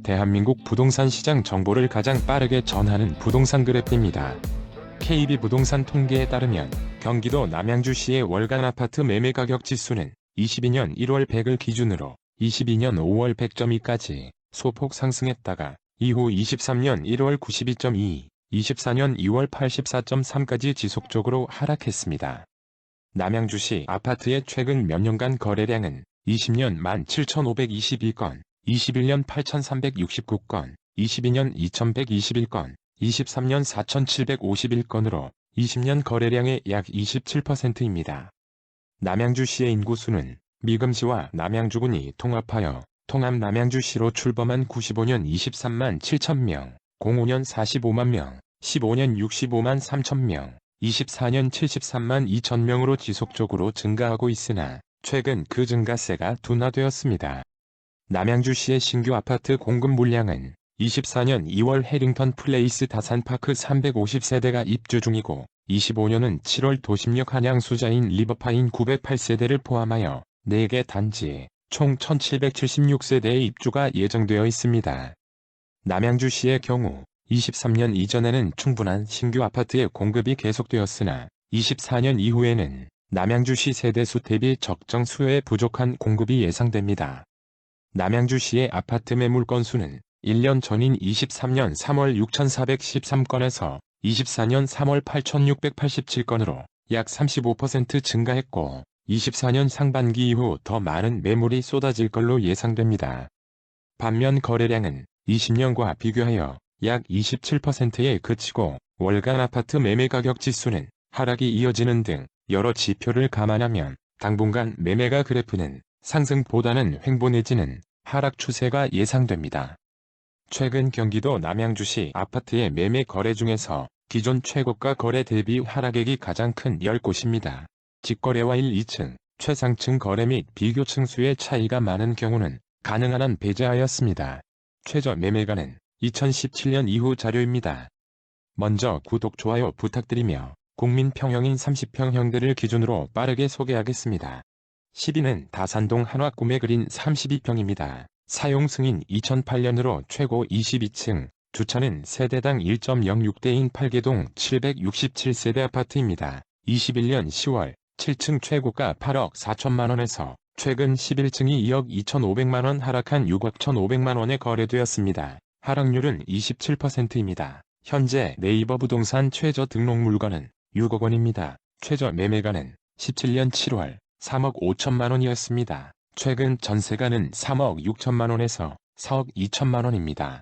대한민국 부동산 시장 정보를 가장 빠르게 전하는 부동산 그래프입니다. KB부동산 통계에 따르면 경기도 남양주시의 월간 아파트 매매 가격 지수는 22년 1월 100을 기준으로 22년 5월 100.2까지 소폭 상승했다가 이후 23년 1월 92.2, 24년 2월 84.3까지 지속적으로 하락했습니다. 남양주시 아파트의 최근 몇 년간 거래량은 20년 17,522건, 21년 8,369건, 22년 2,121건, 23년 4,751건으로 20년 거래량의 약 27%입니다. 남양주시의 인구수는 미금시와 남양주군이 통합하여 통합 남양주시로 출범한 95년 23만 7천명, 05년 45만 명, 15년 65만 3천명, 24년 73만 2천명으로 지속적으로 증가하고 있으나 최근 그 증가세가 둔화되었습니다. 남양주시의 신규 아파트 공급 물량은 24년 2월 해링턴 플레이스 다산파크 350세대가 입주 중이고 25년은 7월 도심역 한양수자인 리버파인 908세대를 포함하여 4개 단지 총 1776세대의 입주가 예정되어 있습니다. 남양주시의 경우 23년 이전에는 충분한 신규 아파트의 공급이 계속되었으나 24년 이후에는 남양주시 세대수 대비 적정 수요에 부족한 공급이 예상됩니다. 남양주시의 아파트 매물 건수는 1년 전인 23년 3월 6,413건에서 24년 3월 8,687건으로 약 35% 증가했고 24년 상반기 이후 더 많은 매물이 쏟아질 걸로 예상됩니다. 반면 거래량은 20년과 비교하여 약 27%에 그치고 월간 아파트 매매 가격 지수는 하락이 이어지는 등 여러 지표를 감안하면 당분간 매매가 그래프는 상승보다는 횡보 내지는 하락 추세가 예상됩니다. 최근 경기도 남양주시 아파트의 매매 거래 중에서 기존 최고가 거래 대비 하락액이 가장 큰 10곳입니다. 직거래와 1, 2층, 최상층 거래 및 비교층 수의 차이가 많은 경우는 가능한 한 배제하였습니다. 최저 매매가는 2017년 이후 자료입니다. 먼저 구독, 좋아요 부탁드리며 국민평형인 30평형들을 기준으로 빠르게 소개하겠습니다. 10위는 다산동 한화꿈의 그린 32평입니다. 사용 승인 2008년으로 최고 22층, 주차는 세대당 1.06대인 8개동 767세대 아파트입니다. 21년 10월 7층 최고가 8억 4천만원에서 최근 11층이 2억 2,500만원 하락한 6억 1,500만원에 거래되었습니다. 하락률은 27%입니다. 현재 네이버 부동산 최저 등록 물건은 6억 원입니다. 최저 매매가는 17년 7월 3억 5천만원이었습니다. 최근 전세가는 3억 6천만원에서 4억 2천만원입니다.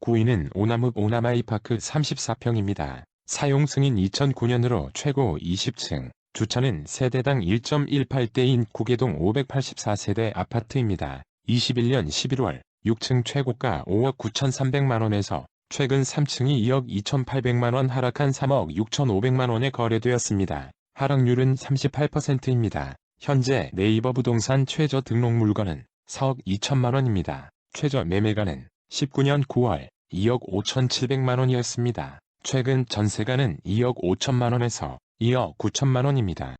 9위는 오나무 오나마이파크 34평입니다. 사용 승인 2009년으로 최고 20층, 주차는 세대당 1.18대인 9개동 584세대 아파트입니다. 21년 11월 6층 최고가 5억 9,300만원에서 최근 3층이 2억 2,800만원 하락한 3억 6,500만원에 거래되었습니다. 하락률은 38%입니다. 현재 네이버 부동산 최저 등록 물건은 4억 2천만원입니다. 최저 매매가는 19년 9월 2억 5,700만원이었습니다. 최근 전세가는 2억 5천만원에서 2억 9천만원입니다.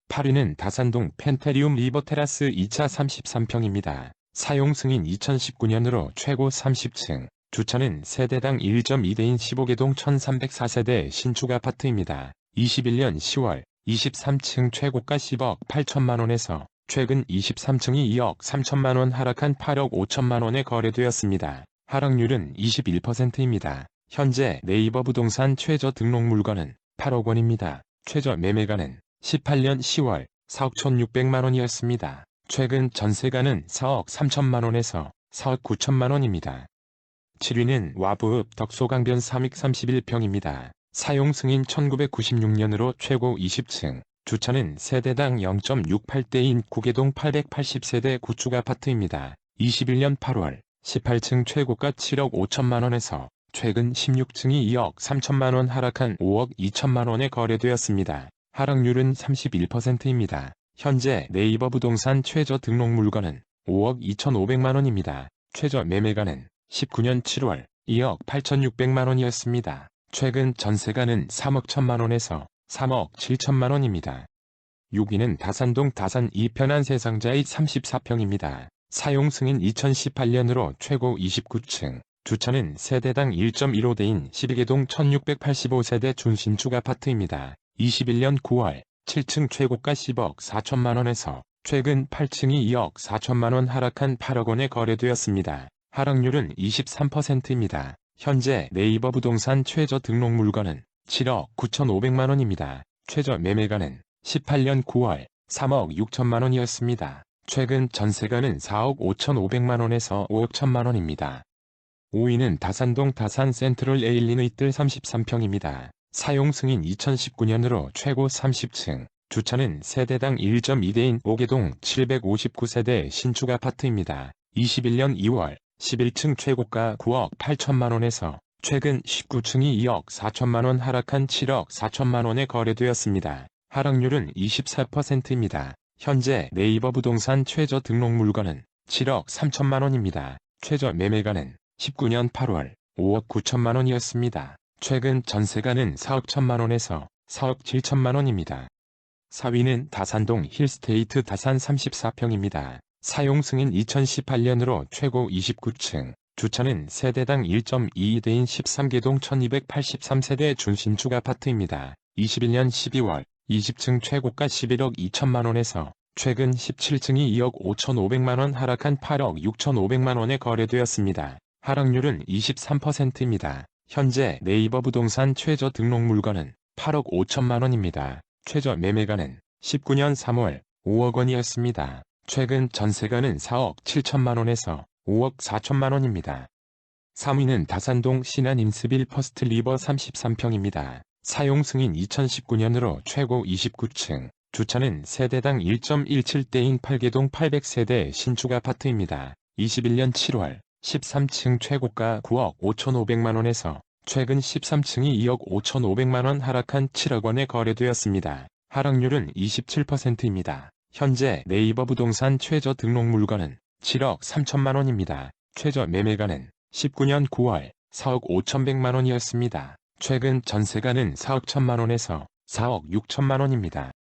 8위는 다산동 펜테리움 리버테라스 2차 33평입니다. 사용 승인 2019년으로 최고 30층, 주차는 세대당 1.2대인 15개동 1304세대 신축 아파트입니다. 21년 10월 23층 최고가 10억 8천만원에서 최근 23층이 2억 3천만원 하락한 8억 5천만원에 거래되었습니다. 하락률은 21%입니다. 현재 네이버 부동산 최저 등록 물건은 8억 원입니다. 최저 매매가는 18년 10월 4억 1,600만원이었습니다. 최근 전세가는 4억 3천만원에서 4억 9천만원입니다. 7위는 와부읍 덕소강변 3익 31평입니다. 사용 승인 1996년으로 최고 20층, 주차는 세대당 0.68대인 9개동 880세대 구축 아파트입니다. 21년 8월 18층 최고가 7억 5천만원에서 최근 16층이 2억 3천만원 하락한 5억 2천만원에 거래되었습니다. 하락률은 31%입니다. 현재 네이버 부동산 최저 등록 물건은 5억 2,500만원입니다. 최저 매매가는 19년 7월 2억 8,600만원이었습니다. 최근 전세가는 3억 1천만원에서 3억 7천만원입니다. 6위는 다산동 다산 2편한 세상자의 34평입니다. 사용 승인 2018년으로 최고 29층, 주차는 세대당 1.15대인 12개동 1685세대 준신축 아파트입니다. 21년 9월 7층 최고가 10억 4천만원에서 최근 8층이 2억 4천만원 하락한 8억원에 거래되었습니다. 하락률은 23%입니다. 현재 네이버 부동산 최저 등록 물건은 7억 9,500만원입니다. 최저 매매가는 18년 9월 3억 6천만원이었습니다. 최근 전세가는 4억 5,500만원에서 5억 1천만원입니다. 5위는 다산동 다산 센트럴 에일리너이뜰 33평입니다. 사용 승인 2019년으로 최고 30층, 주차는 세대당 1.2대인 5개동 759세대 신축 아파트입니다. 21년 2월 11층 최고가 9억 8천만원에서 최근 19층이 2억 4천만원 하락한 7억 4천만원에 거래되었습니다. 하락률은 24%입니다. 현재 네이버 부동산 최저 등록 물건은 7억 3천만원입니다. 최저 매매가는 19년 8월 5억 9천만원이었습니다. 최근 전세가는 4억 1천만원에서 4억 7천만원입니다. 4위는 다산동 힐스테이트 다산 34평입니다. 사용 승인 2018년으로 최고 29층, 주차는 세대당 1.22대인 13개동 1283세대 준신축 아파트입니다. 21년 12월 20층 최고가 11억 2천만원에서 최근 17층이 2억 5,500만원 하락한 8억 6,500만원에 거래되었습니다. 하락률은 23%입니다. 현재 네이버 부동산 최저 등록 물건은 8억 5천만원입니다. 최저 매매가는 19년 3월 5억원이었습니다. 최근 전세가는 4억 7천만원에서 5억 4천만원입니다. 3위는 다산동 신한인스빌 퍼스트 리버 33평입니다. 사용 승인 2019년으로 최고 29층, 주차는 세대당 1.17대인 8개동 800세대 신축 아파트입니다. 21년 7월 13층 최고가 9억 5,500만원에서 최근 13층이 2억 5,500만원 하락한 7억원에 거래되었습니다. 하락률은 27%입니다. 현재 네이버 부동산 최저 등록 물건은 7억 3천만원입니다. 최저 매매가는 19년 9월 4억 5천백만원이었습니다. 최근 전세가는 4억 1천만원에서 4억 6천만원입니다.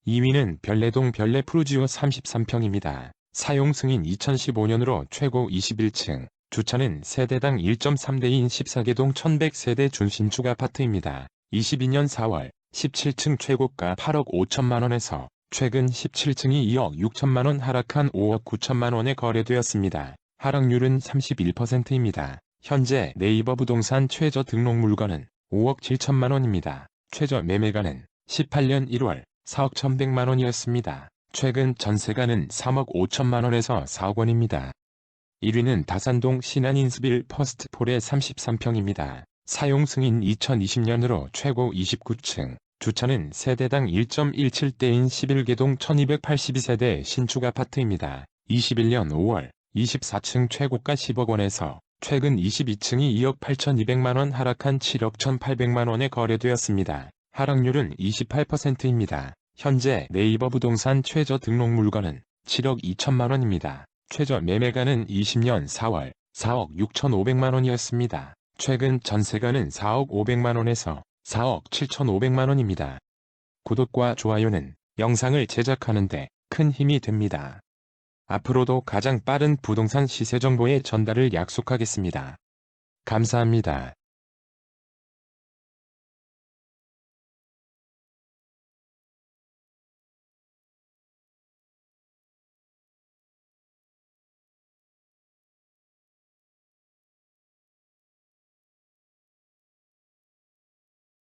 2위는 별내동 별내 푸르지오 33평입니다. 사용 승인 2015년으로 최고 21층, 주차는 세대당 1.3대인 14개동 1100세대 준신축 아파트입니다. 22년 4월 17층 최고가 8억 5천만원에서 최근 17층이 2억 6천만원 하락한 5억 9천만원에 거래되었습니다. 하락률은 31%입니다. 현재 네이버 부동산 최저 등록 물건은 5억 7천만원입니다. 최저 매매가는 18년 1월 4억 1,100만원이었습니다. 최근 전세가는 3억 5천만원에서 4억원입니다. 1위는 다산동 신한인스빌 퍼스트폴의 33평입니다. 사용 승인 2020년으로 최고 29층, 주차는 세대당 1.17대인 11개동 1282세대 신축 아파트입니다. 21년 5월 24층 최고가 10억원에서 최근 22층이 2억 8,200만원 하락한 7억 1,800만원에 거래되었습니다. 하락률은 28%입니다. 현재 네이버 부동산 최저 등록 물건은 7억 2천만원입니다. 최저 매매가는 20년 4월 4억 6,500만원이었습니다. 최근 전세가는 4억 500만원에서 4억 7,500만원입니다. 구독과 좋아요는 영상을 제작하는 데 큰 힘이 됩니다. 앞으로도 가장 빠른 부동산 시세 정보의 전달을 약속하겠습니다. 감사합니다.